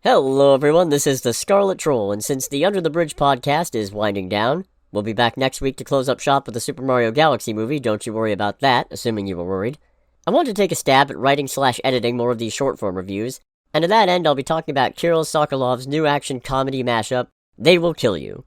Hello everyone, this is the Scarlet Troll, and since the Under the Bridge podcast is winding down, we'll be back next week to close up shop with the Super Mario Galaxy movie. Don't you worry about that, assuming you were worried. I want to take a stab at writing/editing more of these short-form reviews, and to that end I'll be talking about Kirill Sokolov's new action comedy mashup, They Will Kill You.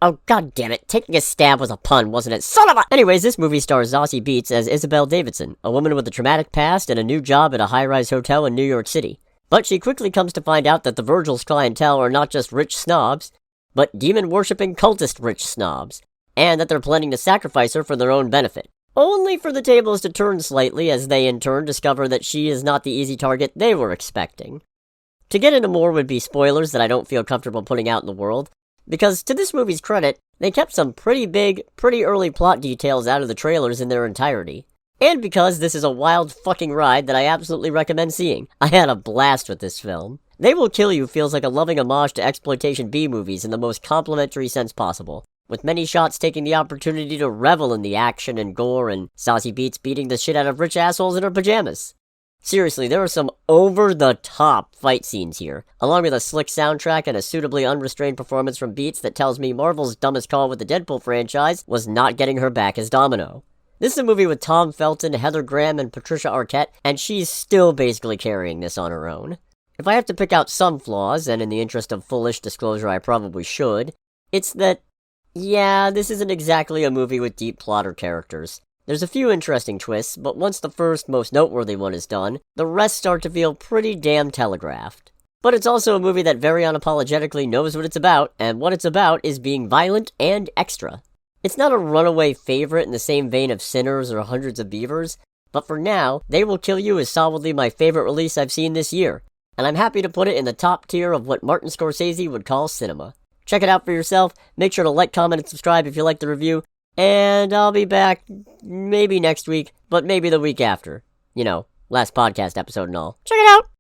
Oh god damn it, taking a stab was a pun, wasn't it? Son of a— Anyways, this movie stars Zazie Beetz as Isabel Davidson, a woman with a traumatic past and a new job at a high-rise hotel in New York City. But she quickly comes to find out that the Virgil's clientele are not just rich snobs, but demon-worshipping cultist rich snobs, and that they're planning to sacrifice her for their own benefit. Only for the tables to turn slightly as they in turn discover that she is not the easy target they were expecting. To get into more would be spoilers that I don't feel comfortable putting out in the world, because to this movie's credit, they kept some pretty big, pretty early plot details out of the trailers in their entirety. And because this is a wild fucking ride that I absolutely recommend seeing. I had a blast with this film. They Will Kill You feels like a loving homage to exploitation B movies in the most complimentary sense possible, with many shots taking the opportunity to revel in the action and gore and Zazie Beetz beating the shit out of rich assholes in her pajamas. Seriously, there are some over-the-top fight scenes here, along with a slick soundtrack and a suitably unrestrained performance from Beetz that tells me Marvel's dumbest call with the Deadpool franchise was not getting her back as Domino. This is a movie with Tom Felton, Heather Graham, and Patricia Arquette, and she's still basically carrying this on her own. If I have to pick out some flaws, and in the interest of foolish disclosure I probably should, it's that, yeah, this isn't exactly a movie with deep plot or characters. There's a few interesting twists, but once the first, most noteworthy one is done, the rest start to feel pretty damn telegraphed. But it's also a movie that very unapologetically knows what it's about, and what it's about is being violent and extra. It's not a runaway favorite in the same vein of Sinners or Hundreds of Beavers, but for now, They Will Kill You is solidly my favorite release I've seen this year, and I'm happy to put it in the top tier of what Martin Scorsese would call cinema. Check it out for yourself, make sure to like, comment, and subscribe if you like the review, and I'll be back maybe next week, but maybe the week after. You know, last podcast episode and all. Check it out!